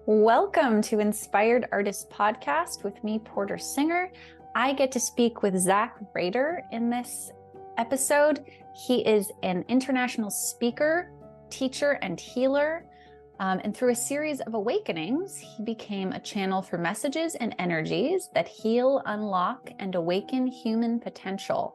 Welcome to Inspired Artist Podcast with me, Porter Singer. I get to speak with Zach Rehder in this episode. He is an international speaker, teacher, and healer. And through a series of awakenings, he became a channel for messages and energies that heal, unlock, and awaken human potential.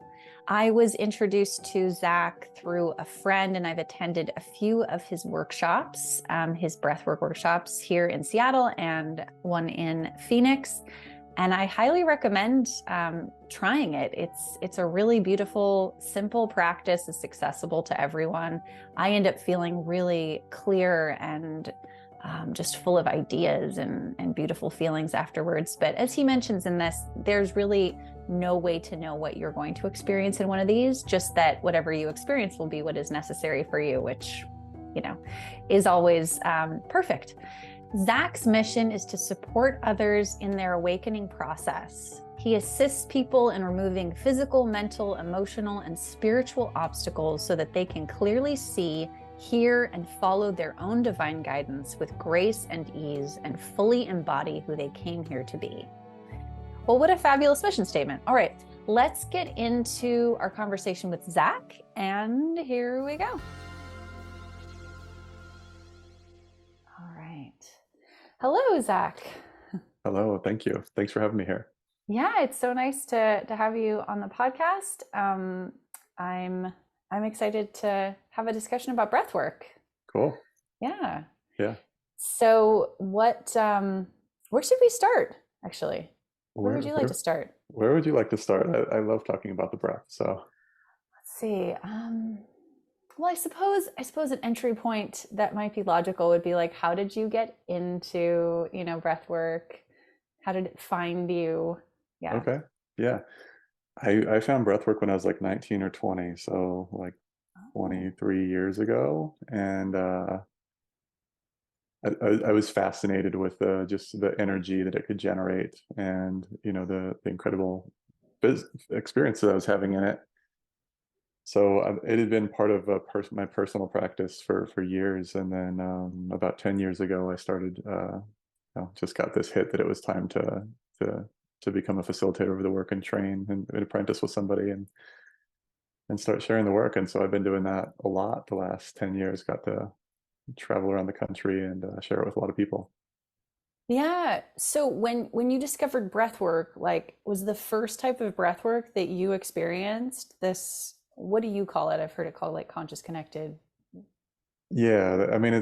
I was introduced to Zach through a friend, and I've attended a few of his workshops, his breathwork workshops here in Seattle and one in Phoenix. And I highly recommend trying it. It's a really beautiful, simple practice. It's accessible to everyone. I end up feeling really clear and just full of ideas and beautiful feelings afterwards. But as he mentions in this, there's really no way to know what you're going to experience in one of these, just that whatever you experience will be what is necessary for you, which, is always perfect. Zach's mission is to support others in their awakening process. He assists people in removing physical, mental, emotional, and spiritual obstacles so that they can clearly see, hear, and follow their own divine guidance with grace and ease and fully embody who they came here to be. Well, what a fabulous mission statement. All right, let's get into our conversation with Zach, and here we go. All right. Hello, Zach. Hello, thank you. Thanks for having me here. Yeah, it's so nice to have you on the podcast. I'm excited to have a discussion about breath work. Cool. Yeah. Yeah. So where should we start, actually? Where would you like to start? Where would you like to start? I love talking about the breath. So let's see. Well, I suppose an entry point that might be logical would be like, how did you get into, breath work? How did it find you? Yeah. Okay. Yeah. I found breath work when I was like 19 or 20, so like 23 years ago. And I was fascinated with just the energy that it could generate and, the incredible experience that I was having in it. So it had been part of my personal practice for years. And then about 10 years ago, I started, just got this hit that it was time to become a facilitator of the work and train and apprentice with somebody and start sharing the work. And so I've been doing that a lot the last 10 years, got to travel around the country and share it with a lot of people. Yeah. So when you discovered breath work, like, was the first type of breath work that you experienced this, what do you call it? I've heard it called like conscious connected. Yeah, I mean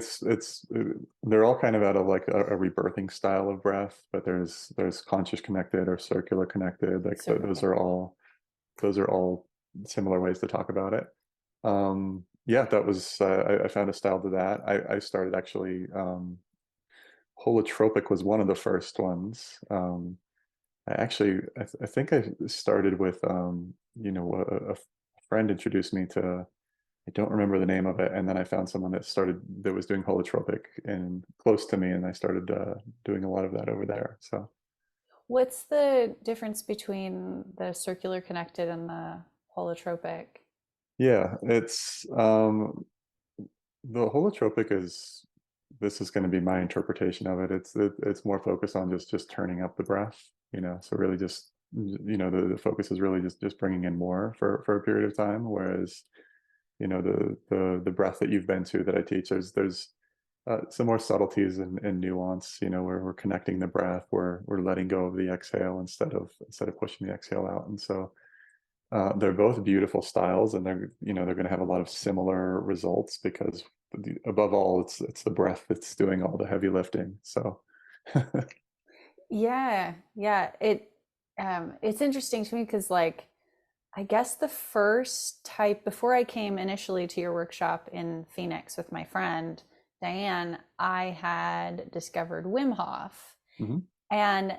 they're all kind of out of like a rebirthing style of breath, but there's conscious connected or circular connected. Like those are all similar ways to talk about it. Yeah, that was I found a style to that. I started actually holotropic was one of the first ones. I think I started with a friend introduced me to, I don't remember the name of it, and then I found someone that was doing holotropic and close to me, and I started doing a lot of that over there. So What's the difference between the circular connected and the holotropic? yeah, it's the holotropic is, this is going to be my interpretation of it. It's more focused on just turning up the breath, so really just, the focus is really just bringing in more for a period of time, whereas the breath that you've been to that I teach, there's some more subtleties and nuance, where we're connecting the breath, we're letting go of the exhale instead of pushing the exhale out. And so they're both beautiful styles, and they're going to have a lot of similar results because above all, it's the breath that's doing all the heavy lifting. So Yeah. It's interesting to me because, like, I guess the first type, before I came initially to your workshop in Phoenix with my friend Diane, I had discovered Wim Hof. Mhm. And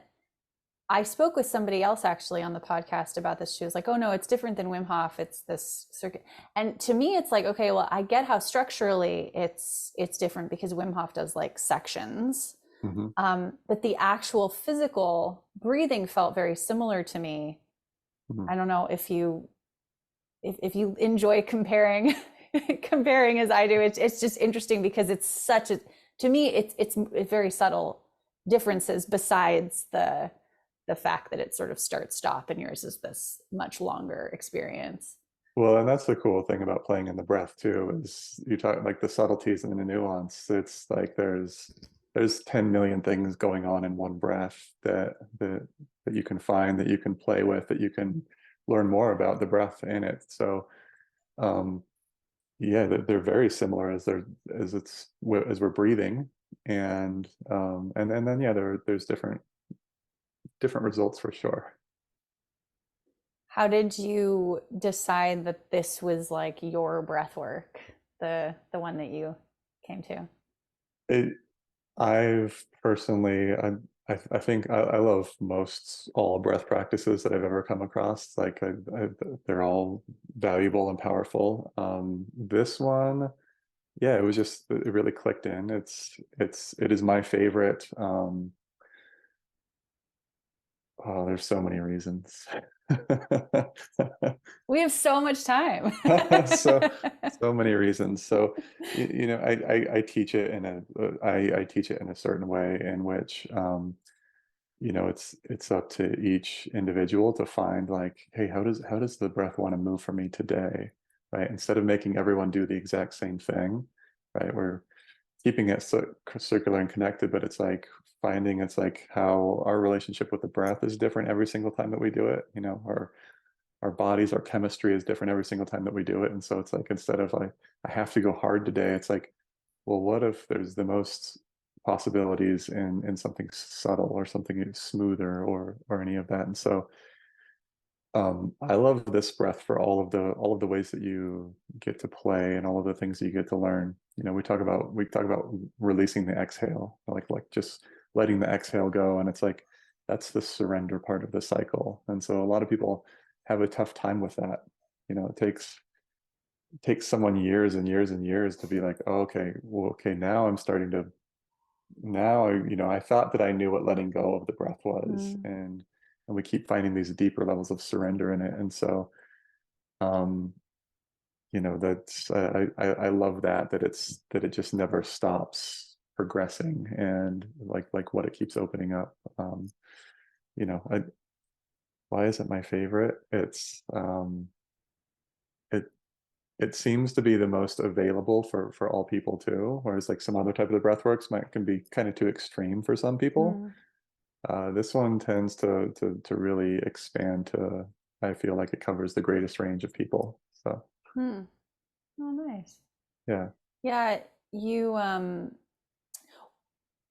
I spoke with somebody else actually on the podcast about this. She was like, "Oh no, it's different than Wim Hof. It's this circuit." And to me, it's like, okay, well, I get how structurally it's different because Wim Hof does like sections. Mhm. But the actual physical breathing felt very similar to me. Mhm. I don't know if you enjoy comparing comparing as I do. It's just interesting because it's such a to me, it's very subtle differences besides the fact that it sort of start stop and yours is this much longer experience. Well, and that's the cool thing about playing in the breath too, is you talk like the subtleties and the nuance. It's like there's 10 million things going on in one breath that you can find, that you can play with, that you can learn more about the breath in it. So um yeah, they're very similar as they're as we're breathing, and then yeah, there's different results for sure. How did you decide that this was like your breath work, the one that you came to? It I've personally, I think I love most all breath practices that I've ever come across. Like they're all valuable and powerful. This one, yeah, it was just it really clicked in. It is my favorite. Oh, there's so many reasons. We have so much time. So so many reasons. So you know, I teach it in I teach it in a certain way in which you know, it's up to each individual to find like, hey, how does the breath want to move for me today, right? Instead of making everyone do the exact same thing, right? We're keeping it circular and connected, but it's like finding it's like how our relationship with the breath is different every single time that we do it. You know, our bodies, our chemistry is different every single time that we do it. And so it's like instead of like I have to go hard today, it's like, well, what if there's the most possibilities in something subtle or something smoother or any of that? And so I love this breath for all of the ways that you get to play and all of the things that you get to learn. You know, we talk about releasing the exhale, like just letting the exhale go, and it's like that's the surrender part of the cycle. And so a lot of people have a tough time with that. You know, it takes someone years and years and years to be like, oh, okay, well, okay, now I'm starting to now, you know, I thought that I knew what letting go of the breath was, Mm. and we keep finding these deeper levels of surrender in it. And so um you know, that's I love that that it just never stops progressing, and like what it keeps opening up. You know, why is it my favorite? It it seems to be the most available for all people too, whereas like some other type of the breath works might can be kind of too extreme for some people. Mm. This one tends to really expand to, I feel like it covers the greatest range of people. So Hmm. Oh, nice. yeah. Yeah, you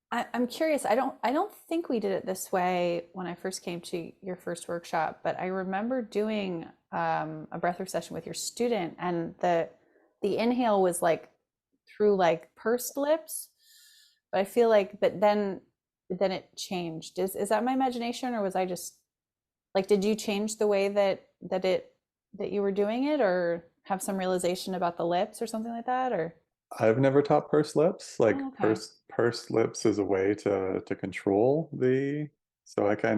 I'm curious. I don't think we did it this way when I first came to your first workshop, but I remember doing a breathwork session with your student, and the inhale was like through like pursed lips, but I feel like but then it changed. Is that my imagination, or was I just like did you change the way that you were doing it, or have some realization about the lips or something like that, or I've never taught pursed lips. Like oh, okay. pursed lips is a way to control the. So I try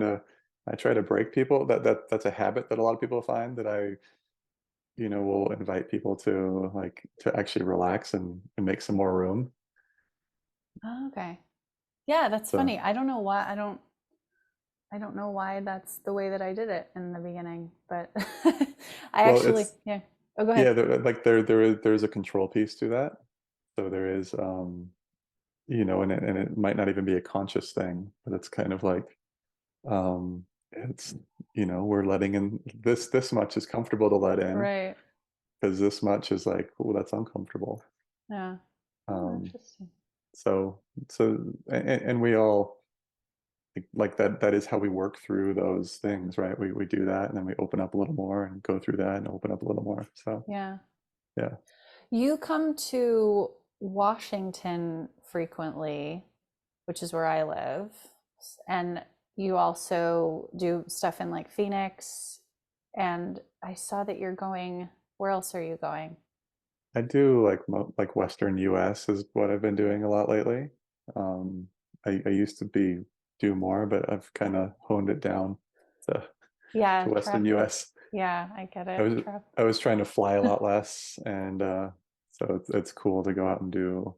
to break people. That's a habit that a lot of people find that I, you know, will invite people to like to actually relax and make some more room. Oh, okay. Yeah, that's So funny. I don't know why that's the way that I did it in the beginning, but I well, actually it's yeah. Oh, go ahead. yeah, there's a control piece to that. So there is you know, and it might not even be a conscious thing, but it's kind of like it's you know, we're letting in this much is comfortable to let in, Right. because this much is like, oh, that's uncomfortable. Yeah. Oh, Um, interesting. so so and we all like that is how we work through those things, right? We do that and then we open up a little more and go through that and open up a little more. So Yeah. yeah. You come to Washington frequently, which is where I live, and you also do stuff in like Phoenix, and I saw that you're going, where else are you going? I do like like Western US is what I've been doing a lot lately. Um, I used to be do more, but I've kind of honed it down to Yeah, Western traffic. US. Yeah, I get I it. was Traffic. I was trying to fly a lot less, and so it's cool to go out and do.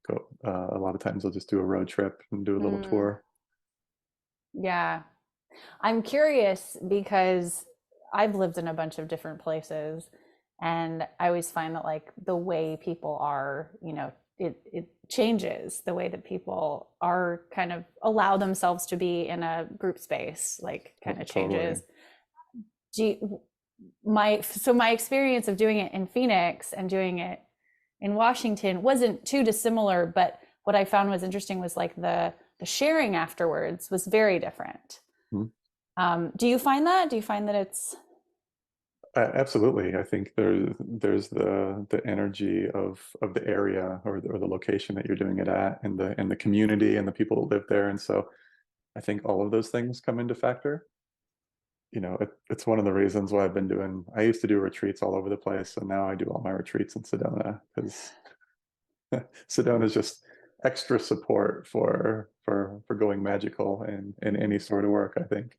go. A lot of times I'll just do a road trip and do a little Mm, tour. yeah. I'm curious because I've lived in a bunch of different places, and I always find that like the way people are, it changes the way that people are kind of allow themselves to be in a group space, like kind of Totally. changes. Do you, my experience of doing it in Phoenix and doing it in Washington wasn't too dissimilar, but what I found was interesting was like the sharing afterwards was very different. Mhm. Do you find that? Do you find that it's Absolutely. I think there's the energy of the area or the location that you're doing it at, and the community and the people that live there. And so I think all of those things come into factor. It's one of the reasons why I used to do retreats all over the place, and now I do all my retreats in Sedona because Sedona is just extra support for going magical in any sort of work, I think.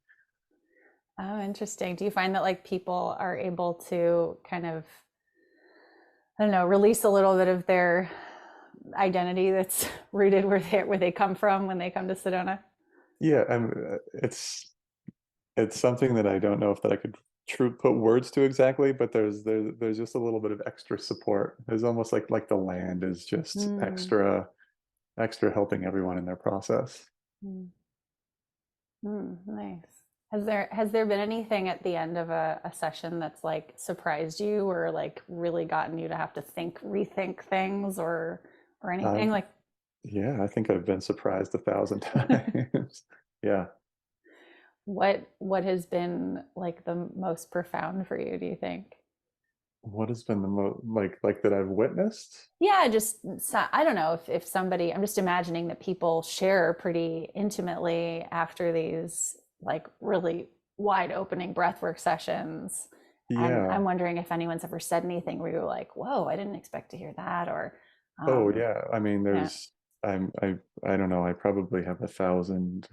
oh interesting. Do you find that like people are able to kind of I don't know, release a little bit of their identity that's rooted where they come from when they come to Sedona? Yeah, it's something that I don't know if that I could true put words to exactly, but there's just a little bit of extra support. There's almost like the land is just Mm, extra helping everyone in their process. mm, nice. Has there been anything at the end of a session that's like surprised you or like really gotten you to have to rethink things or anything Um, like yeah, I think I've been surprised 1,000 times. Yeah. what has been like the most profound for you, do you think? What has been the most like that I've witnessed? Yeah, just I don't know if somebody, I'm just imagining that people share pretty intimately after these like really wide opening breathwork sessions. And Yeah. I'm wondering if anyone's ever said anything where you're like, whoa, I didn't expect to hear that. Or, Oh um, yeah. I mean, yeah, I don't know. I probably have 1,000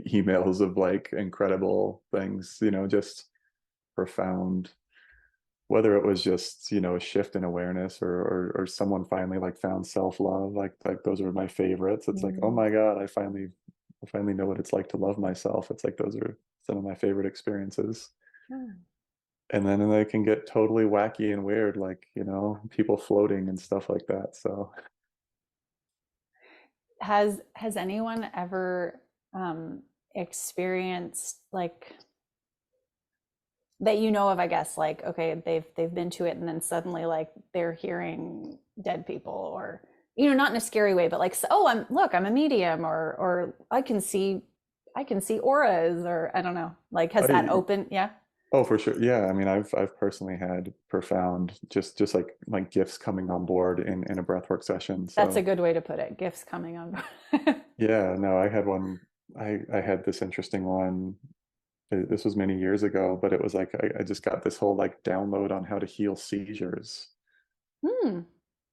emails of like incredible things, just profound, whether it was just, a shift in awareness or someone finally like found self-love, like those are my favorites. It's like, oh mm, my God, I finally know what it's like to love myself. It's like those are some of my favorite experiences. yeah. And then they can get totally wacky and weird, like, people floating and stuff like that. So Has anyone ever experienced like that you know of, I guess, like okay, they've been to it and then suddenly like they're hearing dead people or not in a scary way, but like oh I'm a medium or I can see auras or I don't know. Like has that I, opened? Yeah. oh, for sure. Yeah. I mean, I've personally had profound, just like gifts coming on board in a breathwork session. That's a So good way to put it. Gifts coming on board. yeah, no, I had one. I had this interesting one. This was many years ago, but it was like I just got this whole like download on how to heal seizures, Hmm.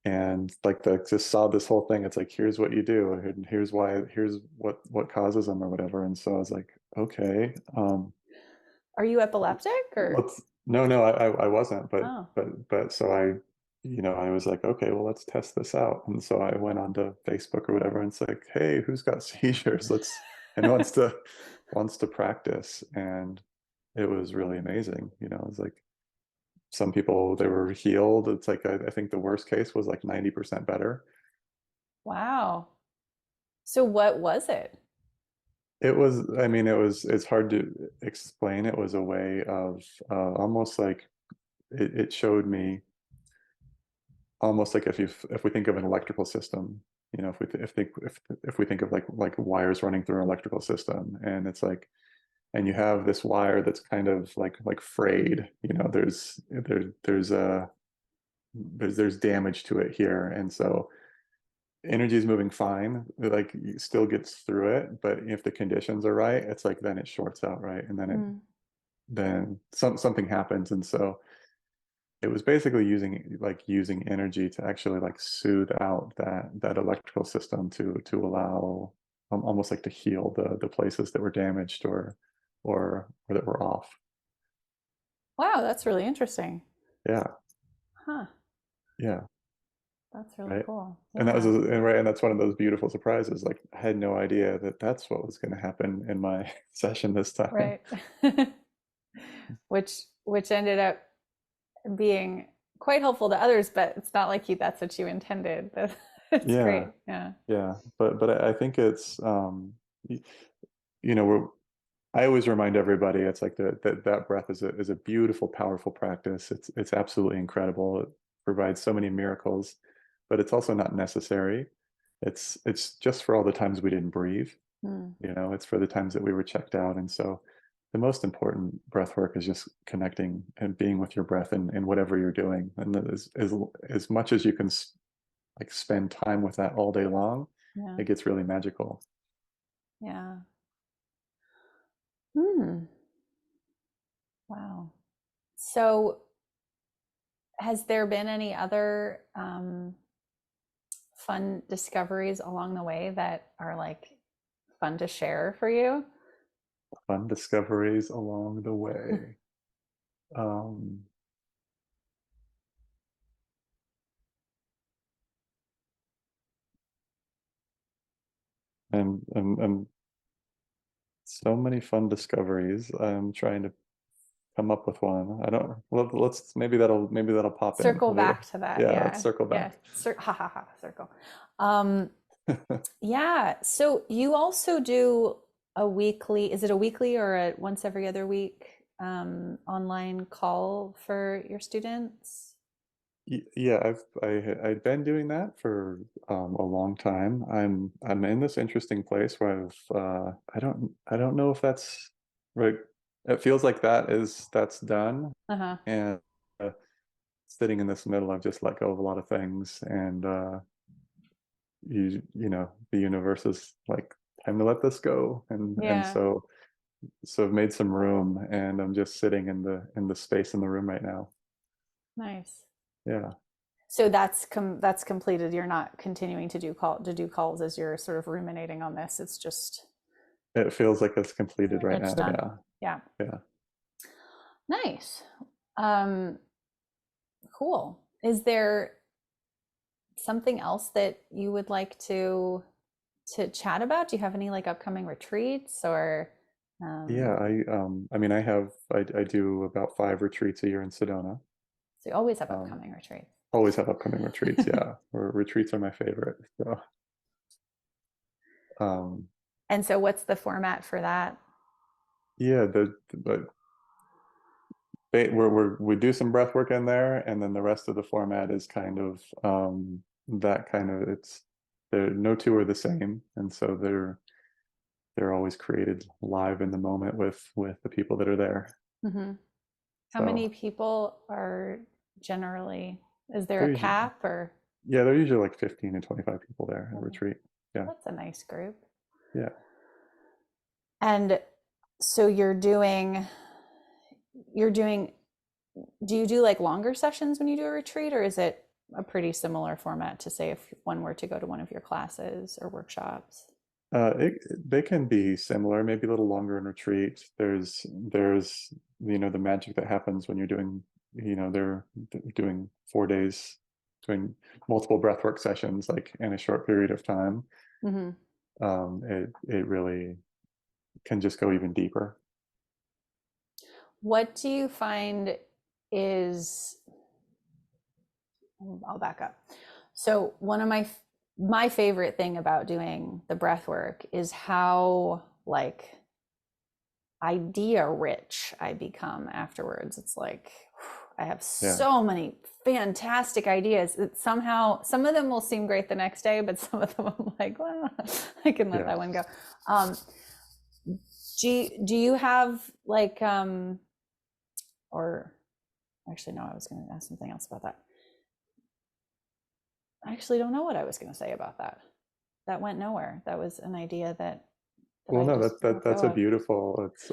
and like just saw this whole thing. It's like here's what you do, and here's why, here's what causes them or whatever. And so I was like, okay, Are you epileptic or let's. No, no, I wasn't, but oh. but so I was like, okay, well, let's test this out. And so I went onto Facebook or whatever, and it's like, hey, who's got seizures? And wants to practice, and it was really amazing. It's like some people they were healed. It's like I think the worst case was like 90% better. Wow. So what was it? It was, I mean, it's hard to explain. It was a way of almost like it showed me almost like if we think of an electrical system, if we think of like wires running through an electrical system, and it's like, and you have this wire that's kind of like frayed, there's damage to it here, and so energy is moving fine, like it still gets through it, but if the conditions are right, it's like then it shorts out, right, and Hmm. then something happens, and so it was basically using energy to actually like soothe out that electrical system to allow almost like to heal the places that were damaged or that were off. Wow, that's really interesting. Yeah, Huh. yeah. That's really right? cool. And that was Yeah. and that's one of those beautiful surprises. Like I had no idea that that's what was going to happen in my session this time. Right. Which ended up being quite helpful to others, but it's not like that's what you intended. That's Yeah, great. Yeah. yeah. But I think it's you know, I always remind everybody it's like that breath is a beautiful, powerful practice. It's absolutely incredible. It provides so many miracles, but it's also not necessary. It's just for all the times we didn't breathe. Hmm. You know, it's for the times that we were checked out. And so the most important breath work is just connecting and being with your breath and whatever you're doing. And as much as you can like spend time with that all day long, Yeah. it gets really magical. Yeah. Hmm. Wow. So, has there been any other fun discoveries along the way that are like fun to share for you? Fun discoveries along the way. Um, and so many fun discoveries. I'm trying to come up with one. I don't. Well, let's maybe that'll pop in Circle back later. to that. Yeah, let's Yeah. circle Yeah. back. Ha ha ha. Circle. Um, yeah. So you also do a weekly, is it a weekly or a once every other week online call for your students? Yeah, I've been doing that for a long time. I'm in this interesting place where I don't know if that's right. It feels like that's done, Uh-huh. and sitting in this middle, I've just let go of a lot of things, and you know the universe is like time to let this go, and Yeah. so I've made some room, and I'm just sitting in the space in the room right now. Nice. Yeah, So that's completed. You're not continuing to do calls as you're sort of ruminating on this. It's just it feels like it's completed right it's now. done. Yeah, Yeah. yeah. Nice. Um, cool. Is there something else that you would like to chat about? Do you have any like upcoming retreats or Yeah, I mean I do about 5 retreats a year in Sedona. so you always have Um, upcoming retreats. always have upcoming retreats, yeah. Or retreats are my favorite. So um And so what's the format for that? yeah, but we do some breath work in there, and then the rest of the format is kind of that kind of it's there no two are the same, and so they're always created live in the moment with the people that are there. Hmm. How many So people are generally, is there a they're usually cap or yeah, they're usually like 15 to 25 people there at a okay, retreat. Yeah. that's a nice group. Yeah. And so you're doing do you do like longer sessions when you do a retreat, or is it a pretty similar format to say if one were to go to one of your classes or workshops? They can be similar, maybe a little longer in retreat. There's the magic that happens when you're doing they're doing 4 days, doing multiple breathwork sessions like in a short period of time. Hmm. It really can just go even deeper. What do you find is, I'll back up. So one of my favorite thing about doing the breath work is how like idea rich I become afterwards. It's like I have Yeah, so many fantastic ideas. It somehow some of them will seem great the next day, but some of them I'm like, well, I can let yeah. that one go. Um, do you have like or actually no, I was going to ask something else about that. I actually don't know what I was going to say about that. That went nowhere. That was an idea that Well, I no, just let that's go a of. beautiful. It's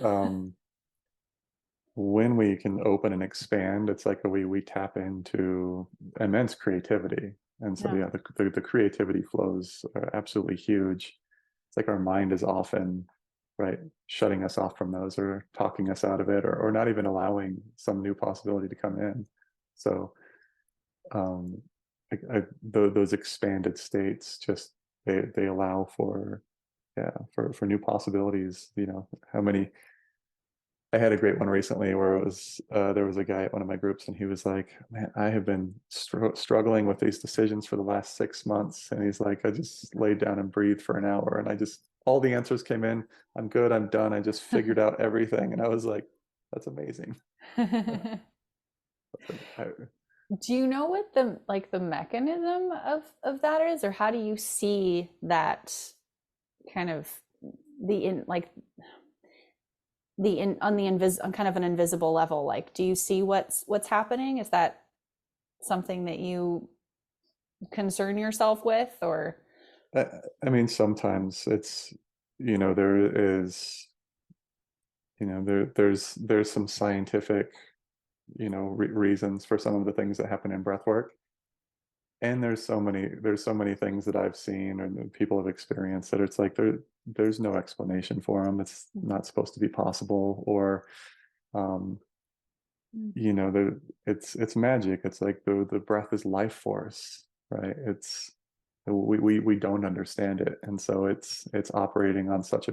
when we can open and expand, it's like we tap into immense creativity. And so, Yeah. yeah, the creativity flows are absolutely huge. It's like our mind is often, right, shutting us off from those or talking us out of it or not even allowing some new possibility to come in. So, um, those expanded states just they allow for, yeah, for new possibilities. You know, how many, I had a great one recently where it was there was a guy at one of my groups and he was like, man, I have been struggling with these decisions for the last 6 months. And he's like, I just laid down and breathed for an hour and I just, all the answers came in. I'm good, I'm done, I just figured out everything. And I was like, that's amazing. Do you know what the mechanism of that is, or how do you see that kind of the in like the in on on kind of an invisible level? Like, do you see what's happening? Is that something that you concern yourself with, or I, I mean, sometimes it's, you know, there is, you know, there's some scientific, you know, reasons for some of the things that happen in breath work. And there's so many things that I've seen and people have experienced that it's like there's no explanation for them. It's not supposed to be possible, or um, you know, it's magic. It's like the breath is life force, right? It's we don't understand it, and so it's operating on such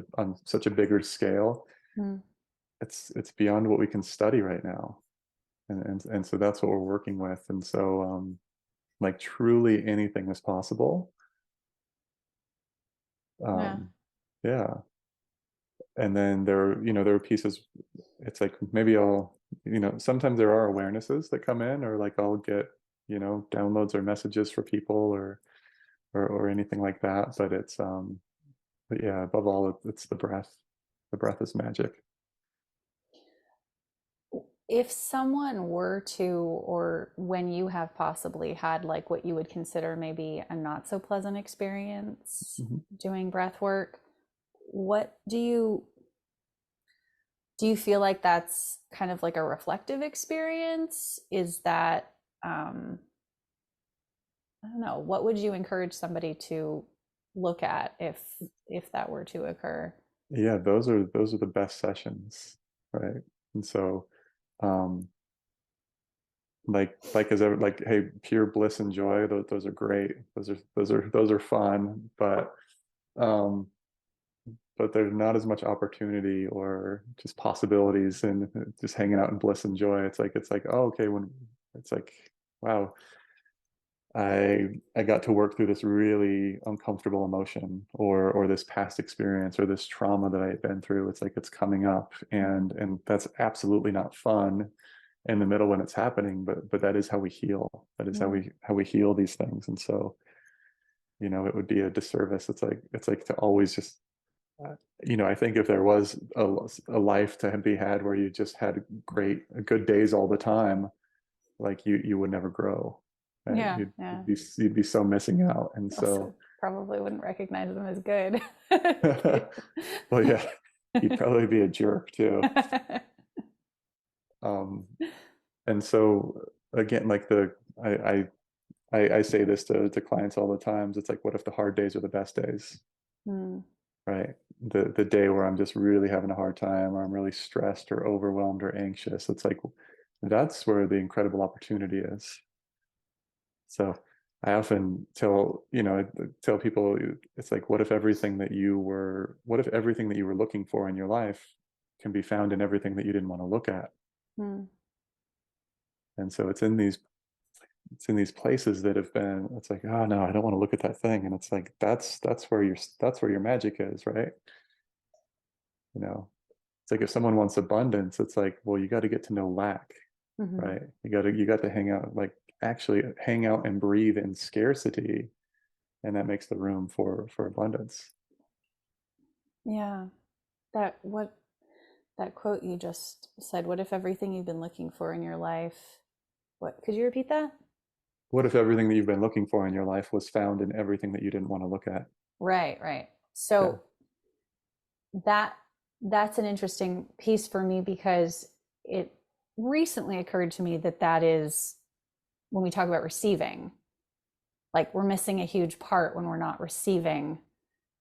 a bigger scale. mm, It's beyond what we can study right now, and so that's what we're working with. And so like truly anything is possible. yeah, um yeah. And then you know, there are pieces, it's like maybe I'll, you know, sometimes there are awarenesses that come in, or like I'll get, you know, downloads or messages for people, or anything like that. But it's but yeah, above all, it's the breath. The breath is magic. if someone were to, or when you have possibly had like what you would consider maybe a not so pleasant experience Mhm. doing breath work, what do you feel like that's kind of like a reflective experience? Is that um I don't know, what would you encourage somebody to look at if that were to occur? Yeah, those are the best sessions, right? And so um like as ever, like, hey, pure bliss and joy, those are great. Those are fun, um but there's not as much opportunity or just possibilities and just hanging out in bliss and joy. It's like, oh, okay, when it's like, wow, I got to work through this really uncomfortable emotion, or this past experience, or this trauma that I had been through. It's like it's coming up, and that's absolutely not fun in the middle when it's happening, but that is how we heal. That is Mm, how we heal these things. And so, you know, it would be a disservice. It's like to always just you know, I think if there was a life to be had where you just had good days all the time, like you would never grow, right? yeah, You'd, yeah. you'd be you'd be so missing out. And Also so, probably wouldn't recognize them as good. well, yeah, you'd probably be a jerk too. Um, and so again, like I say this to clients all the times. It's like, what if the hard days are the best days? Mm, Right? The day where I'm just really having a hard time, or I'm really stressed or overwhelmed or anxious. It's like that's where the incredible opportunity is. So I often tell people, it's like, what if everything that you were looking for in your life can be found in everything that you didn't want to look at? mm. And so it's in these places that have been, it's like, oh no, I don't want to look at that thing. And it's like, that's where your magic is, right? You know, it's like if someone wants abundance, it's like, well, you got to get to know lack, Mhm. right? You got to hang out, like actually hang out and breathe in scarcity, and that makes the room for abundance. Yeah. What that quote you just said, what if everything you've been looking for in your life, what could you repeat that? What if everything that you've been looking for in your life was found in everything that you didn't want to look at? Right, right. Yeah. So that that's an interesting piece for me because it recently occurred to me that that is when we talk about receiving, like we're missing a huge part when we're not receiving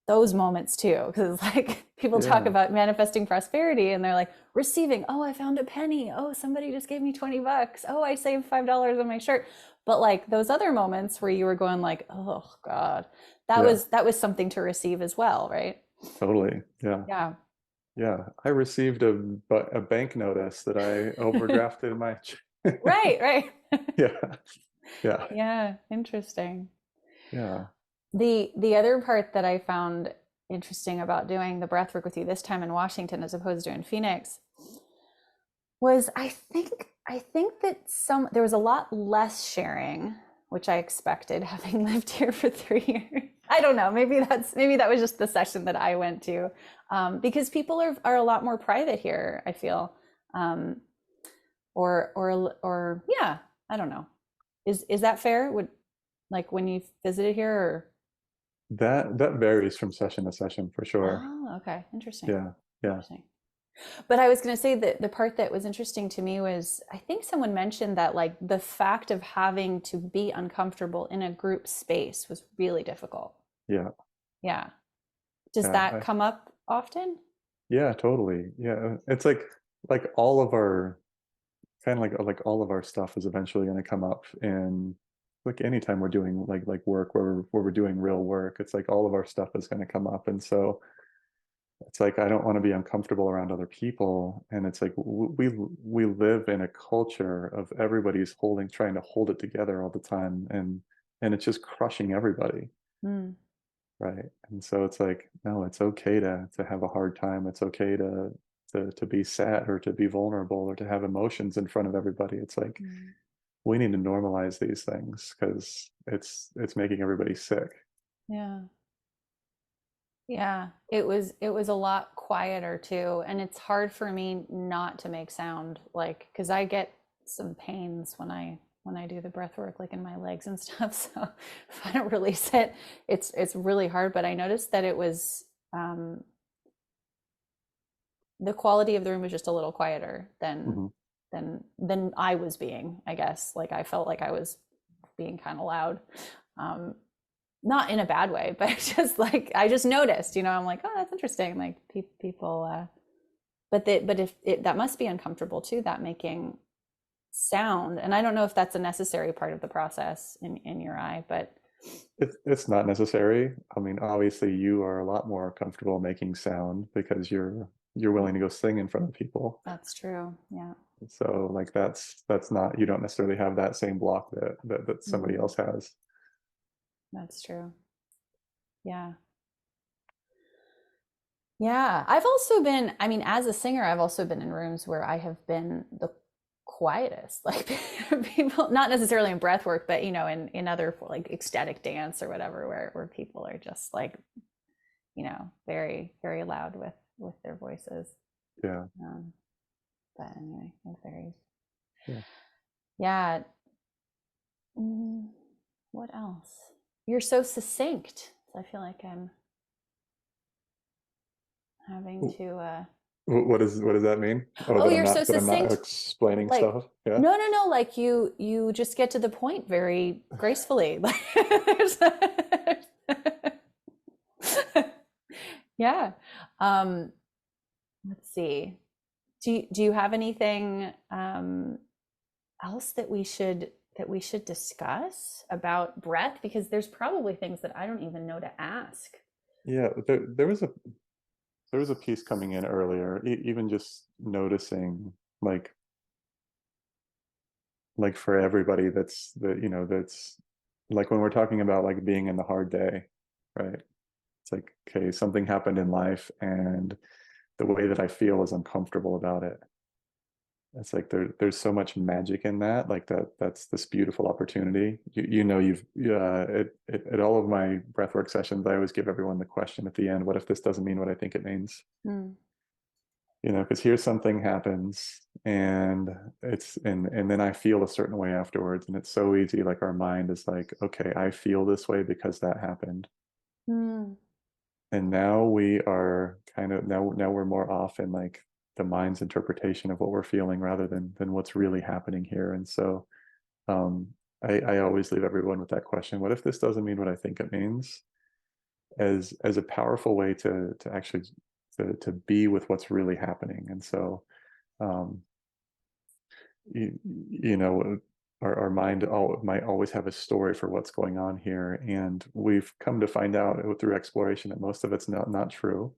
those moments too, because like people talk Yeah. about manifesting prosperity and they're like receiving, oh, I found a penny, oh, somebody just gave me $20, oh, I saved $5 on my shirt, But like those other moments where you were going like, oh God, Yeah, that was something to receive as well, right? totally. Yeah. Yeah. Yeah. I received a bank notice that I overdrafted my Right, right. yeah. Yeah. Yeah, interesting. Yeah. The other part that I found interesting about doing the breath work with you this time in Washington as opposed to in Phoenix was I think that there was a lot less sharing, which I expected having lived here for 3 years. I don't know. Maybe that was just the session that I went to, because people are a lot more private here. I feel, um, or yeah, I don't know. Is that fair? Would like when you visited here or? That varies from session to session for sure. Oh, okay, interesting, Yeah. Yeah. interesting. But I was going to say that the part that was interesting to me was I think someone mentioned that like the fact of having to be uncomfortable in a group space was really difficult. Yeah. Yeah. Does Yeah. that come up often? Yeah, totally. Yeah. It's like all of our kind of like all of our stuff is eventually going to come up in like anytime we're doing like work where we're doing real work, it's like all of our stuff is going to come up. And so it's like I don't want to be uncomfortable around other people. And it's like we live in a culture of everybody's trying to hold it together all the time, and it's just crushing everybody. Mm, Right. And so it's like, no, it's okay to have a hard time. It's okay to be sad or to be vulnerable or to have emotions in front of everybody. It's like mm. we need to normalize these things because it's making everybody sick. Yeah. Yeah. It was a lot quieter too. And it's hard for me not to make sound like because I get some pains when I do the breath work like in my legs and stuff. So if I don't release it, it's really hard. But I noticed that it was the quality of the room was just a little quieter Hmm. than I was being, I guess. Like I felt like I was being kind of loud. Um, Not in a bad way, but just like I just noticed, I'm like, oh, that's interesting. Like people, but if that must be uncomfortable too, that making sound. And I don't know if that's a necessary part of the process in your eye, but It's not necessary. I mean, obviously you are a lot more comfortable making sound because you're willing to go sing in front of people. that's true. Yeah. So like that's not, you don't necessarily have that same block that somebody Mm, else has. that's true. Yeah. Yeah, I've also been, I mean, as a singer, I've also been in rooms where I have been the quietest. Like people, not necessarily in breath work, but in other like ecstatic dance or whatever, where people are just like, very, very loud with their voices. Yeah. Um, but anyway, it varies. Yeah. Yeah. Mm, what else? You're so succinct. So I feel like I'm having to What does that mean? Oh, oh, you're so that I'm not succinct. explaining Like stuff. Yeah. no, no, no, like you just get to the point very gracefully. Like yeah. um let's see, do you have anything else that we should discuss about breath, because there's probably things that I don't even know to ask. Yeah, there was a piece coming in earlier, even just noticing like for everybody that's like when we're talking about like being in the hard day, right? It's like, okay, something happened in life and the way that I feel is uncomfortable about it. It's like there's so much magic in that, like that's this beautiful opportunity. You've at all of my breathwork sessions, I always give everyone the question at the end: what if this doesn't mean what I think it means? Mm, Because here something happens and and then I feel a certain way afterwards, and it's so easy. Like our mind is like, okay, I feel this way because that happened, mm, and now we are kind of now we're more off in like the mind's interpretation of what we're feeling rather than what's really happening here. And so um I always leave everyone with that question: what if this doesn't mean what I think it means? As a powerful way to actually to be with what's really happening. And so um you know our mind might always have a story for what's going on here, and we've come to find out through exploration that most of it's not true,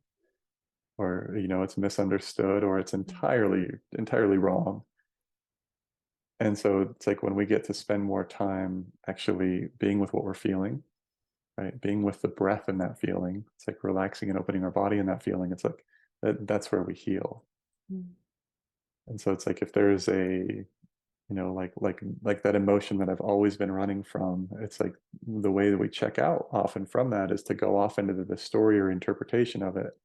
or it's misunderstood, or it's entirely wrong. And so it's like when we get to spend more time actually being with what we're feeling, right? Being with the breath in that feeling. It's like relaxing and opening our body in that feeling. It's like that's where we heal. Mm. And so it's like if there's like that emotion that I've always been running from, it's like the way that we check out often from that is to go off into the story or interpretation of it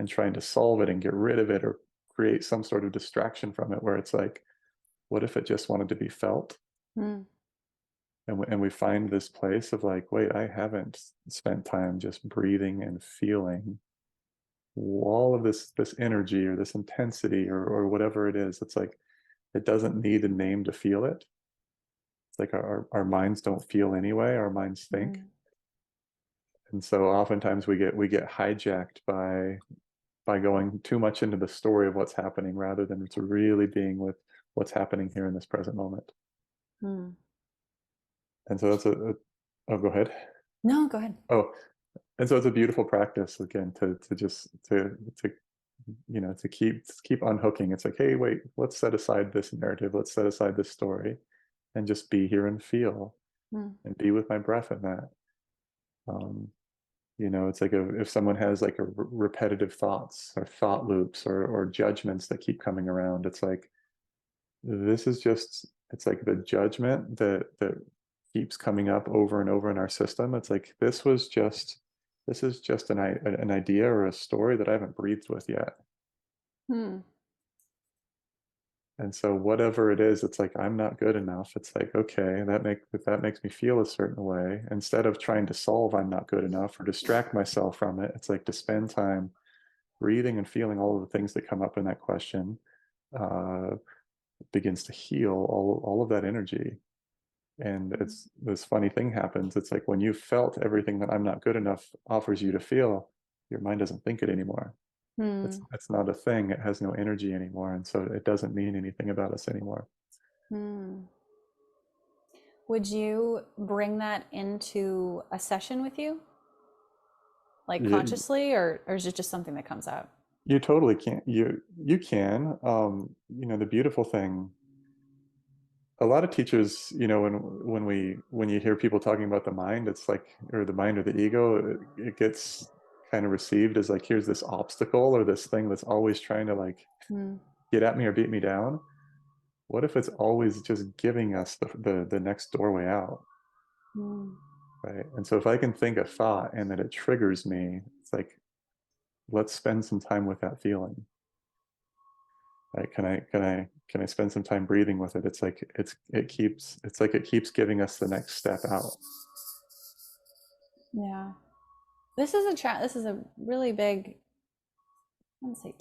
and trying to solve it and get rid of it or create some sort of distraction from it, where it's like, what if it just wanted to be felt? Mm. And we find this place of like, wait, I haven't spent time just breathing and feeling all of this energy or this intensity or whatever it is. It's like it doesn't need a name to feel it. It's like our minds don't feel anyway, our minds think. Mm. And so oftentimes we get hijacked by going too much into the story of what's happening rather than to really being with what's happening here in this present moment. Mm. And so that's oh, go ahead. No, go ahead. Oh, and so it's a beautiful practice again to just to keep unhooking. It's like, hey, wait, let's set aside this narrative, let's set aside this story, and just be here and feel Mm. and be with my breath in that. um it's like if someone has like a repetitive thoughts or thought loops or judgments that keep coming around, it's like this is just, it's like the judgment that keeps coming up over and over in our system. It's like this is just an idea or a story that I haven't breathed with yet. Mm. And so whatever it is, it's like I'm not good enough. It's like, okay, if that makes me feel a certain way, instead of trying to solve I'm not good enough or distract myself from it, it's like to spend time breathing and feeling all of the things that come up in that question. uh, Begins to heal all of that energy. And it's this funny thing happens. It's like when you felt everything that I'm not good enough offers you to feel, your mind doesn't think it anymore. Mm. It's not a thing. It has no energy anymore, and so it doesn't mean anything about us anymore. Mm. Would you bring that into a session with you, like You, consciously, or is it just something that comes out? you totally can. You can. The beautiful thing. A lot of teachers, when you hear people talking about the mind, it's like, or the mind or the ego, it gets kind of received as like, here's this obstacle or this thing that's always trying to like Mm. get at me or beat me down. What if it's always just giving us the next doorway out? Mm. Right. And so if I can think a thought and that it triggers me, it's like, let's spend some time with that feeling. Right. Can I spend some time breathing with it? It's like it keeps giving us the next step out. Yeah. This is a really big, I wouldn't say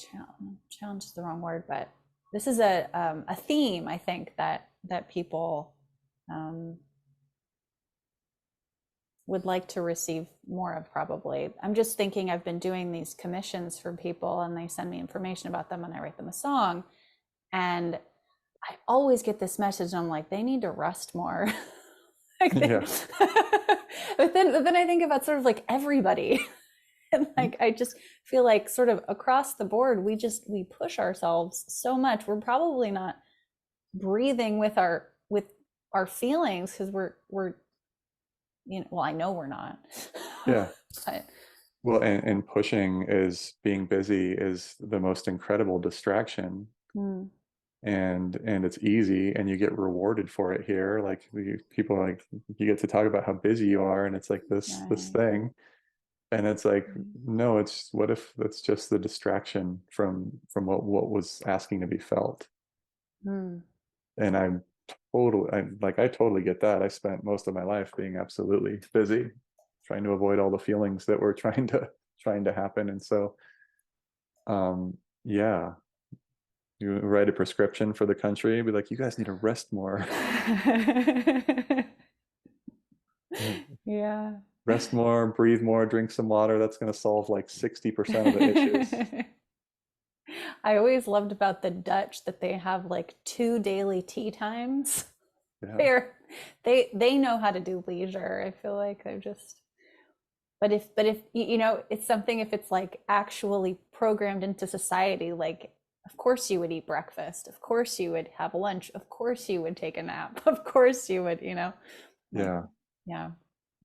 challenge is the wrong word, but this is a theme I think that people um, would like to receive more of. Probably, I'm just thinking, I've been doing these commissions for people and they send me information about them and I write them a song, and I always get this message and I'm like, they need to rest more. Like Yeah. but then I think about sort of like everybody. And like I just feel like sort of across the board we push ourselves so much. We're probably not breathing with our feelings, because we're well, I know we're not. Yeah. But Well, and pushing is being busy is the most incredible distraction, mm, and it's easy and you get rewarded for it here. Like people like you get to talk about how busy you are, and it's like this right. thing. And it's like, Mm, no, it's what if that's just the distraction from what was asking to be felt. mm, And I totally get that. I spent most of my life being absolutely busy, trying to avoid all the feelings that were trying to happen. And so yeah, you write a prescription for the country, be like, you guys need to rest more. yeah. Rest more, breathe more, drink some water. That's going to solve like 60% of the issues. I always loved about the Dutch that they have like 2 daily tea times. Yeah. They know how to do leisure. I feel like they're just, but if you know, it's something, if it's like actually programmed into society, like of course you would eat breakfast, of course you would have lunch, of course you would take a nap, of course you would, you know, like, Yeah. yeah.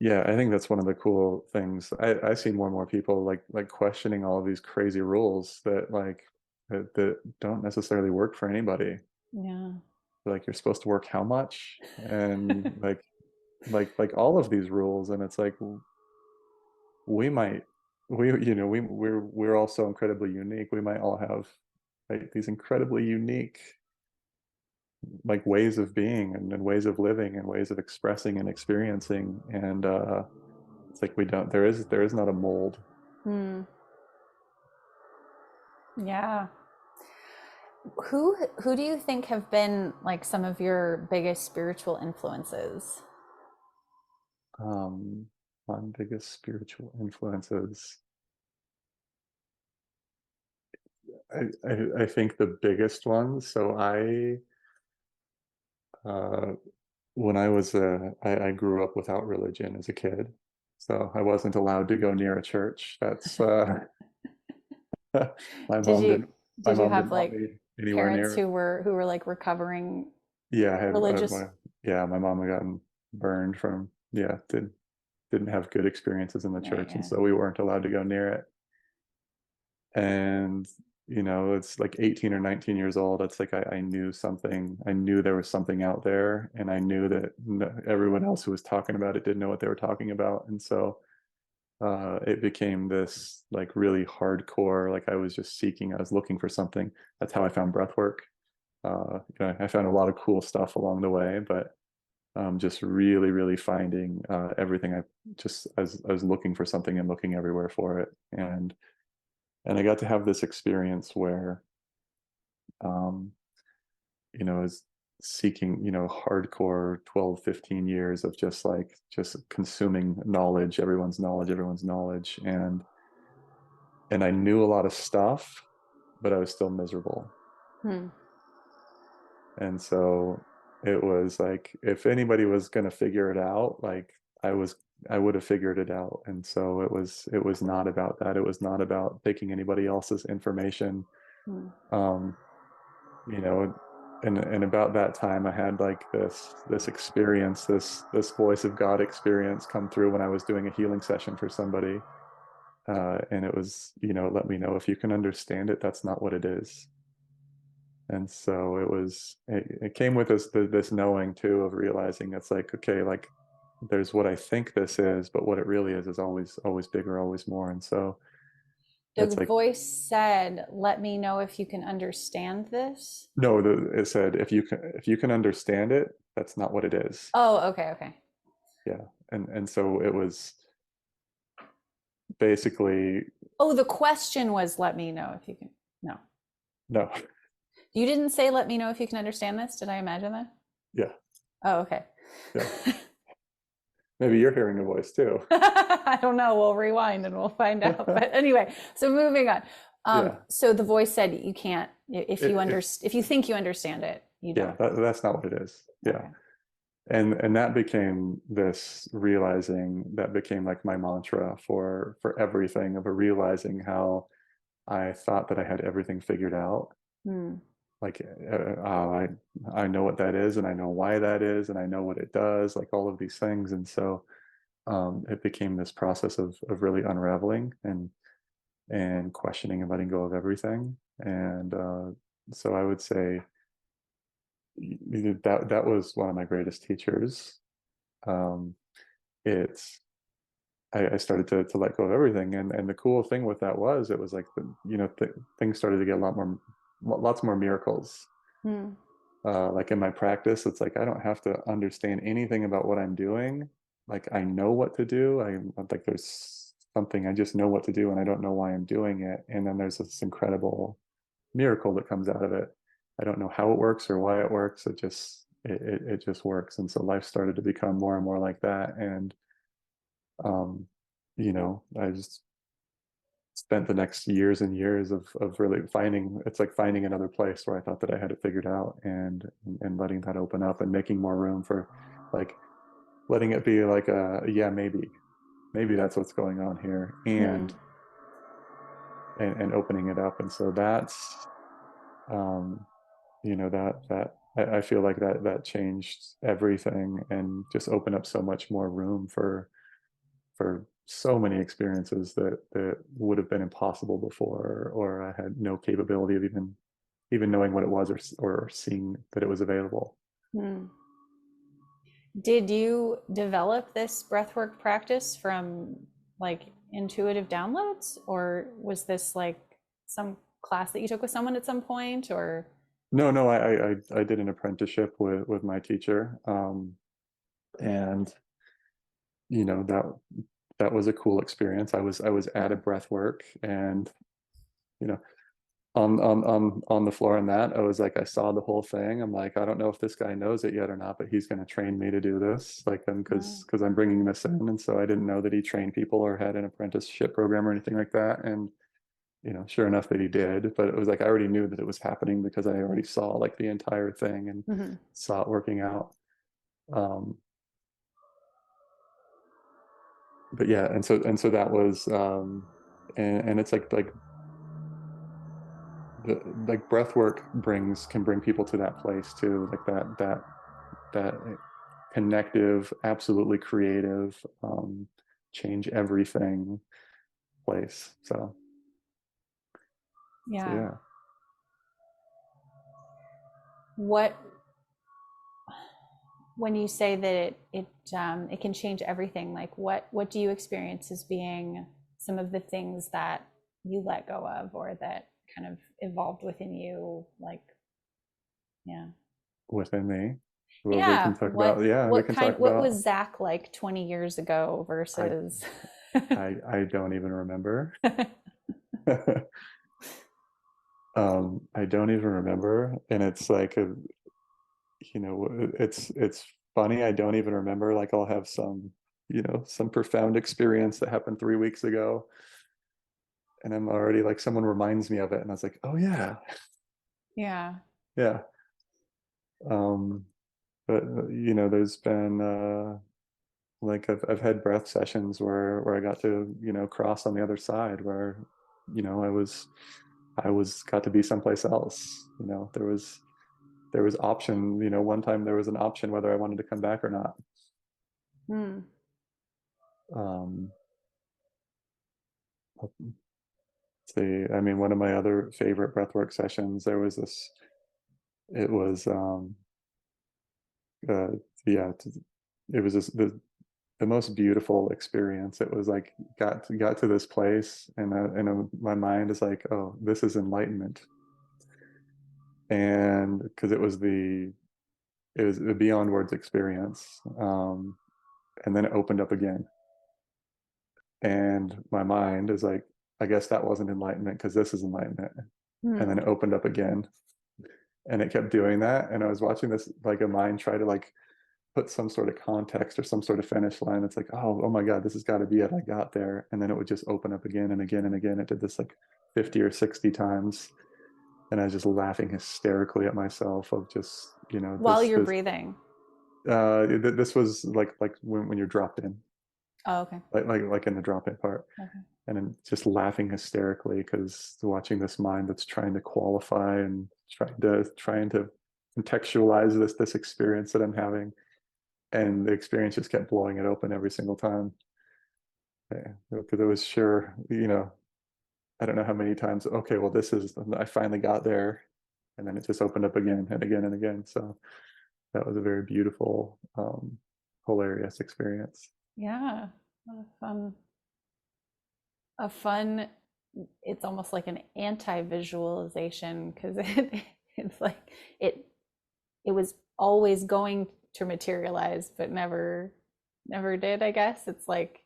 Yeah, I think that's one of the cool things. I see more and more people like questioning all of these crazy rules that that don't necessarily work for anybody. Yeah. Like you're supposed to work how much, and like all of these rules, and it's like we might we you know we're all so incredibly unique. We might all have like these incredibly unique like ways of being and ways of living and ways of expressing and experiencing, and it's like we don't there is not a mold. Hmm. Yeah. Who do you think have been like some of your biggest spiritual influences? um my biggest spiritual influences, I think the biggest ones, so I uh when I was I grew up without religion as a kid, so I wasn't allowed to go near a church. That's my Did mom you didn't my did you mom have didn't want like me anywhere parents near. who were like recovering Yeah, I had religious? my mom had gotten burned from, yeah, didn't have good experiences in the Yeah, church, and yeah. so we weren't allowed to go near it. And it's like 18 or 19 years old. It's like I knew something. I knew there was something out there, and I knew that everyone else who was talking about it didn't know what they were talking about. And so it became this like really hardcore, like I was just seeking, I was looking for something. That's how I found breath work. I found a lot of cool stuff along the way, but just really, really finding everything. I was looking for something and looking everywhere for it. And I got to have this experience where, um, I was seeking, hardcore 12, 15 years of just consuming knowledge, everyone's knowledge. And I knew a lot of stuff, but I was still miserable. Hmm. And so it was like, if anybody was going to figure it out, like I would have figured it out. And so it was not about that. It was not about taking anybody else's information. Hmm. Um, you know, and about that time I had like this experience, this voice of God experience come through when I was doing a healing session for somebody. And it was, let me know if you can understand it, that's not what it is. And so it came with this knowing too, of realizing it's like, okay, like there's what I think this is, but what it really is always bigger, always more. And so The it's like, voice said, "Let me know if you can understand this." no, it said, if you can understand it, that's not what it is. Oh, okay, okay. Yeah. And so it was basically, Oh, the question was, "Let me know if you can." No, no. you didn't say, "Let me know if you can understand this." Did I imagine that? Yeah. Oh, okay. Yeah. Maybe you're hearing a voice too. I don't know. We'll rewind and we'll find out. But anyway, so moving on. Yeah. So the voice said you can't, If if you think you understand it, you yeah, don't. that's not what it is. Yeah. Okay. And that became this realizing, that became like my mantra for everything, of a realizing how I thought that I had everything figured out. Hmm. Like I know what that is, and I know why that is, and I know what it does, like all of these things. And so it became this process of really unraveling and questioning and letting go of everything. And so I would say that was one of my greatest teachers. Um, it's I started to let go of everything, and the cool thing with that was, it was like things started to get a lot more, lots more miracles. Hmm. Like in my practice, it's like I don't have to understand anything about what I'm doing. Like I know what to do. I like there's something, I just know what to do, and I don't know why I'm doing it. And then there's this incredible miracle that comes out of it. I don't know how it works or why it works. It just works. And so life started to become more and more like that. And I just spent the next years and years of really finding, it's like finding another place where I thought that I had it figured out, and letting that open up and making more room for, like, letting it be like yeah, maybe that's what's going on here, Hmm. and opening it up. And so that's, um I feel like that changed everything, and just opened up so much more room for so many experiences that would have been impossible before, or I had no capability of even knowing what it was, or seeing that it was available. Hmm. Did you develop this breathwork practice from like intuitive downloads, or was this like some class that you took with someone at some point, or? No, I did an apprenticeship with my teacher, and that was a cool experience. I was at a breath work, and you know on the floor in that, I was like, I saw the whole thing. I'm like, I don't know if this guy knows it yet or not, but he's going to train me to do this, like, because I'm bringing this in. And so I didn't know that he trained people or had an apprenticeship program or anything like that. And sure enough that he did. But it was like, I already knew that it was happening because I already saw like the entire thing, and Mhm. saw it working out. um but yeah, and so that was, and it's like breath work can bring people to that place too, like that connective, absolutely creative, change everything place. So Yeah. yeah. What, when you say that it can change everything, like what do you experience as being some of the things that you let go of, or that kind of evolved within you, like, yeah. Within me, well, we can Yeah, talk about, yeah, we can talk what was about. Zach like 20 years ago I versus? I don't even remember. I don't even remember, and it's like it's funny. I don't even remember. Like, I'll have some profound experience that happened 3 weeks ago, and I'm already like, someone reminds me of it, and I was like, oh yeah, Yeah. yeah. Um, but there's been, like, I've had breath sessions where I got to cross on the other side, where I was got to be someplace else. There was option. One time there was an option whether I wanted to come back or not. Hmm. Um, let's see, I mean, one of my other favorite breathwork sessions, there was this. It was, uh, yeah, it was the most beautiful experience. It was like, got to this place, and my mind is like, oh, this is enlightenment. And because it was a beyond words experience. And then it opened up again, and my mind is like, I guess that wasn't enlightenment, because this is enlightenment. And then Hmm. it opened up again, and it kept doing that, and I was watching this, like, a mind try to, like, put some sort of context or some sort of finish line. It's like, oh my God, this has got to be it. I got there. And then it would just open up again and again and again. It did this like 50 or 60 times. And I was just laughing hysterically at myself, of just, While you're breathing. this was like when you're dropped in, Oh, okay. like in the drop in part. Okay. And then just laughing hysterically, because watching this mind that's trying to qualify and trying to contextualize this experience that I'm having, and the experience just kept blowing it open every single time. Yeah, because it was sure, I don't know how many times. Okay, well, I finally got there, and then it just opened up again and again and again. So that was a very beautiful, hilarious experience. Yeah. What a fun, it's almost like an anti-visualization, because it's like it it was always going to materialize but never did, I guess. It's like,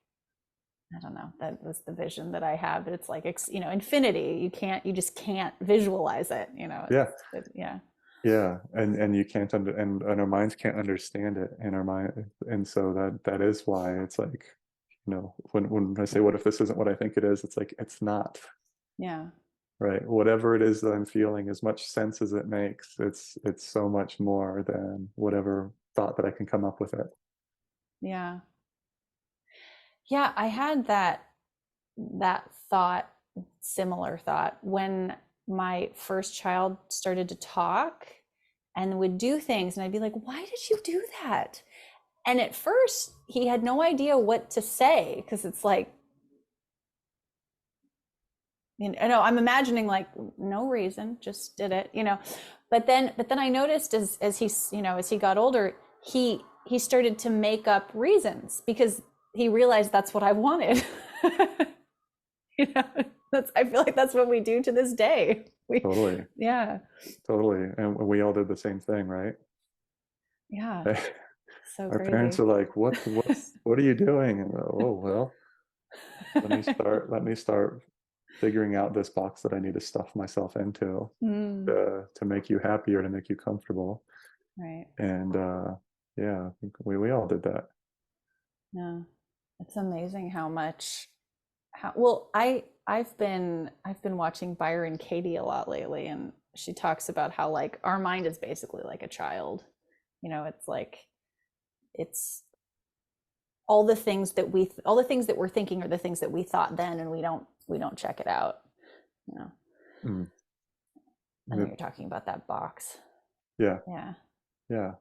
I don't know, that was the vision that I have, but it's like, infinity. You just can't visualize it, Yeah, yeah. yeah, and you can't and our minds can't understand it, and our mind, and so that is why it's like, when I say, what if this isn't what I think it is, it's like, it's not. Yeah. Right, whatever it is that I'm feeling, as much sense as it makes, it's so much more than whatever thought that I can come up with it. Yeah. Yeah, I had that thought, similar thought, when my first child started to talk and would do things, and I'd be like, "Why did you do that?" And at first, he had no idea what to say, because it's like, I'm imagining like no reason, just did it, But then I noticed as as he got older, he started to make up reasons because he realized that's what I wanted. you know, I feel like that's what we do to this day. Totally, Yeah, totally, and we all did the same thing, right? yeah, so Our parents crazy. are like, what are you doing? And oh well, let me start figuring out this box that I need to stuff myself into Mm, to make you happier, to make you comfortable. right. And yeah, I think we all did that. Yeah, it's amazing how much. Well, I've been watching Byron Katie a lot lately, and she talks about how like our mind is basically like a child. It's like it's all the things that we're thinking are the things that we thought then, and we don't check it out. You know, Mm. I know you're talking about that box. Yeah, Yeah, yeah,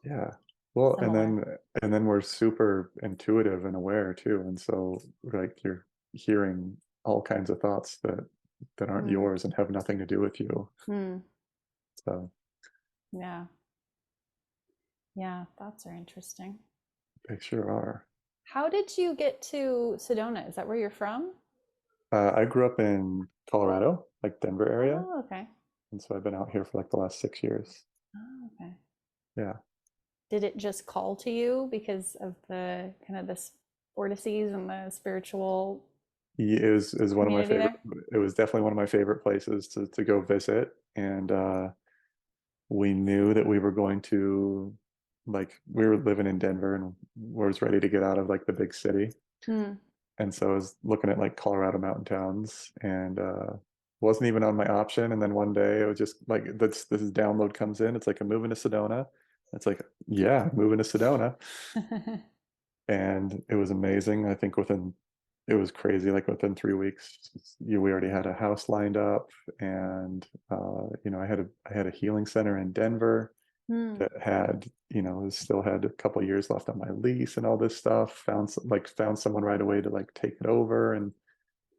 yeah. Well, and similar. then we're super intuitive and aware too, and so like you're hearing all kinds of thoughts that aren't Mm, yours and have nothing to do with you. mm, So yeah, yeah. Thoughts are interesting. they sure are. How did you get to Sedona? Is that where you're from? I grew up in Colorado, like Denver area, Oh, okay. and so I've been out here for like the last 6 years. Oh, okay. Yeah. Did it just call to you because of the kind of the vortices and the spiritual Is one of my community favorite. there? It was definitely one of my favorite places to go visit, and we knew that we were going to, like, we were living in Denver and was ready to get out of like the big city, Hmm. and so I was looking at like Colorado mountain towns, and wasn't even on my option. And then one day it was just like this download comes in. It's like, I'm moving to Sedona. It's like, yeah, moving to Sedona. And it was amazing. I think it was crazy. Like within 3 weeks, we already had a house lined up, and I had a healing center in Denver Hmm. that had, still had a couple of years left on my lease and all this stuff. Found someone right away to like take it over, and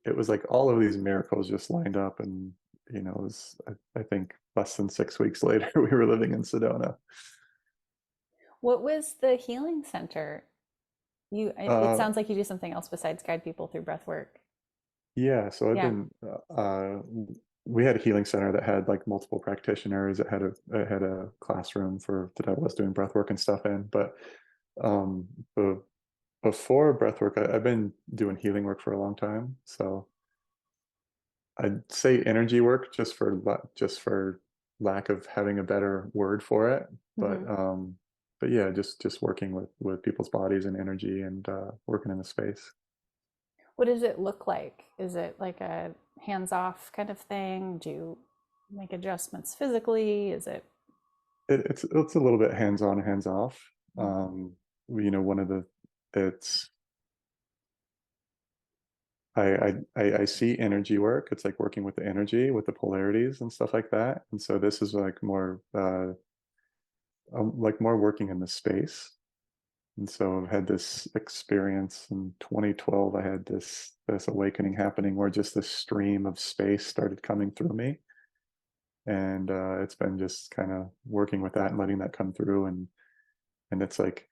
it was like all of these miracles just lined up, and it was, I think less than 6 weeks later, we were living in Sedona. What was the healing center? It Uh, sounds like you do something else besides guide people through breath work. Yeah, so I've Yeah. been we had a healing center that had like multiple practitioners. It had a classroom for that I was doing breath work and stuff in. But um be, before breath work, I've been doing healing work for a long time. So I'd say energy work, just for lack of having a better word for it. But Hmm. but yeah, just working with people's bodies and energy, and working in the space. What does it look like? Is it like a hands-off kind of thing? Do you make adjustments physically? Is it? It's a little bit hands-on, hands-off. Mm, One of the it's I see energy work. It's like working with the energy, with the polarities and stuff like that. And so this is like more like more working in the space. And so I've had this experience in 2012. I had this awakening happening where just this stream of space started coming through me, and it's been just kind of working with that and letting that come through. And it's like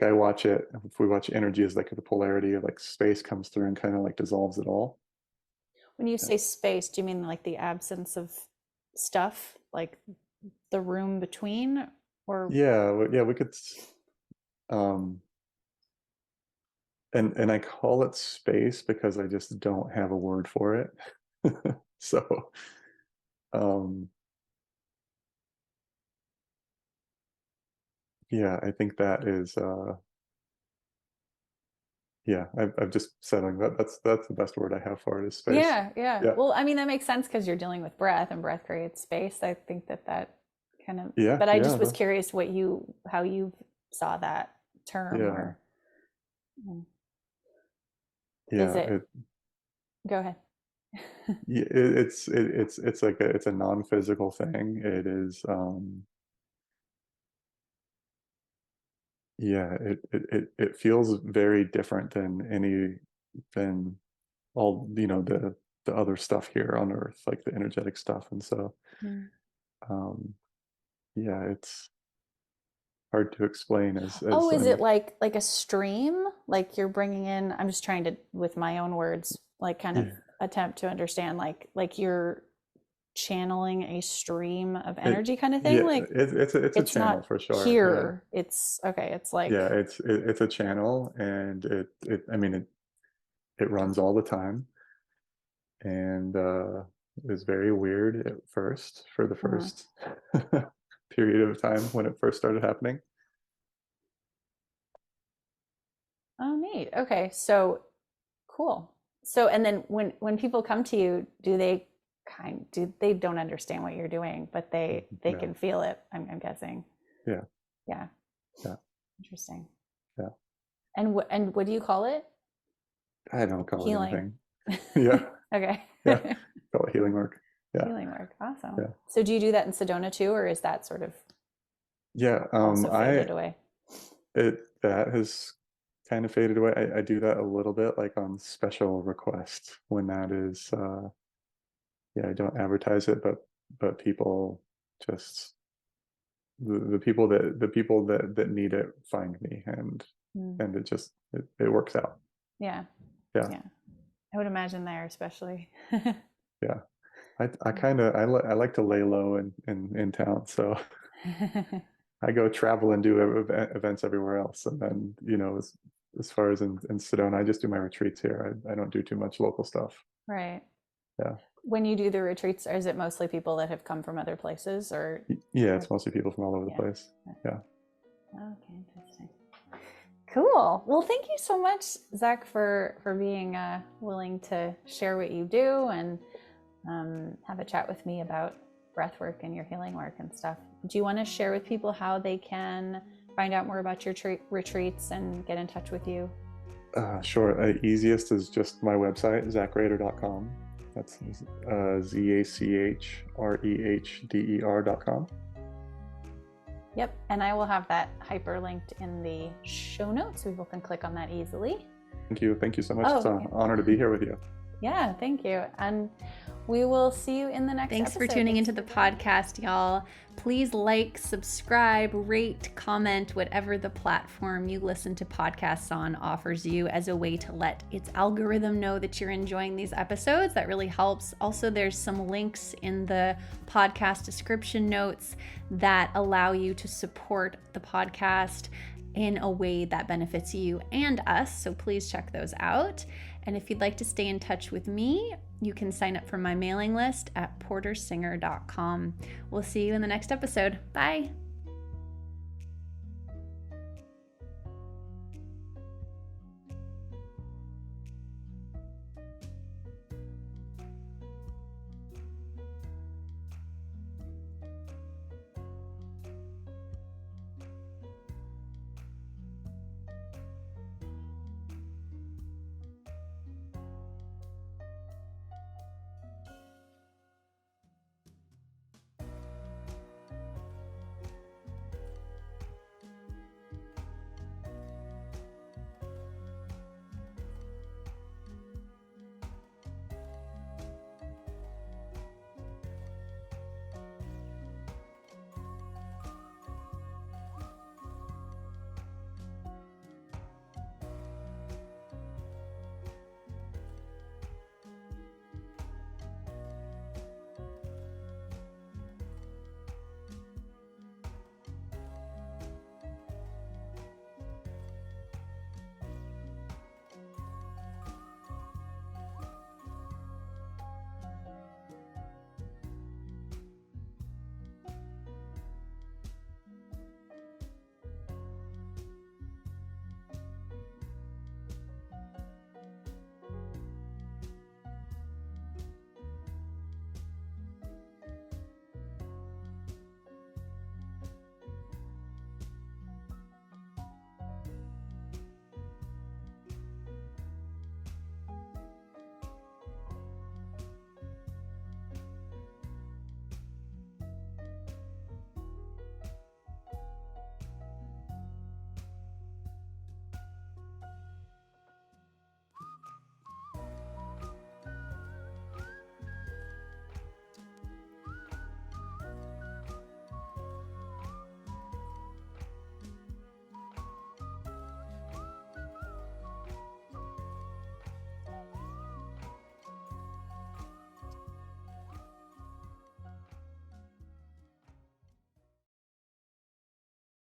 I watch it, if we watch energy as like the polarity of like space comes through and kind of like dissolves it all. When you say space, do you mean like the absence of stuff, like the room between, or? Yeah, we could, um and I call it space because I just don't have a word for it. So um yeah, I think that is Yeah, I've just settling that's the best word I have for it is space. Yeah. Yeah, Well, I mean, that makes sense because you're dealing with breath, and breath creates space. I think that kind of, yeah, but I yeah, just was curious how you saw that term, yeah, or is yeah. it, go ahead. Yeah, it's like it's a non-physical thing. It is yeah, it feels very different than all, the other stuff here on Earth, like the energetic stuff. And so Mm. um yeah, it's hard to explain Oh, as is I it mean, like a stream? Like you're bringing in, I'm just trying to, with my own words, like kind of yeah, attempt to understand, like you're channeling a stream of it energy kind of yeah, thing. Like it's a it's channel not for sure. Yeah. here. It's okay. It's Yeah, like, it's a channel, and I mean it runs all the time, and it was very weird at first for the uh, first period of time when it first started happening. oh, neat. Okay. So cool. So, and then when people come to you, do they don't understand what you're doing, but they No. can feel it, I'm guessing. Yeah. Yeah. Yeah. Interesting. Yeah. And what do you call it? I don't call it Healing. anything. Yeah. Okay. Yeah. Call it healing work. Yeah. Healing work. Awesome. Yeah. So do you do that in Sedona too, or is that sort of Yeah. also faded away? That has kind of faded away. I do that a little bit, like on special request, when that is yeah, I don't advertise it, but people just the people that need it find me, Mm. and it works out. Yeah. Yeah. Yeah. I would imagine there, especially. Yeah. I kind of I like to lay low in town, so I go travel and do events everywhere else, and then as far as in Sedona, I just do my retreats here. I don't do too much local stuff. Right. Yeah. When you do the retreats, is it mostly people that have come from other places, or Yeah, it's mostly people from all over the yeah. place. Yeah. Okay, interesting. Cool. Well, thank you so much, Zach, for being willing to share what you do and have a chat with me about breath work and your healing work and stuff. Do you want to share with people how they can find out more about your retreats and get in touch with you? Sure. Easiest is just my website, zachrehder.com. That's ZACHREHDER.com. Yep. And I will have that hyperlinked in the show notes so people can click on that easily. Thank you. Thank you so much. Oh, It's an honor to be here with you. Yeah, thank you. And we will see you in the next Thanks episode. for tuning into the podcast, y'all. Please like, subscribe, rate, comment, whatever the platform you listen to podcasts on offers you as a way to let its algorithm know that you're enjoying these episodes. That really helps. Also, there's some links in the podcast description notes that allow you to support the podcast in a way that benefits you and us. So please check those out. And if you'd like to stay in touch with me, you can sign up for my mailing list at portersinger.com. We'll see you in the next episode. Bye.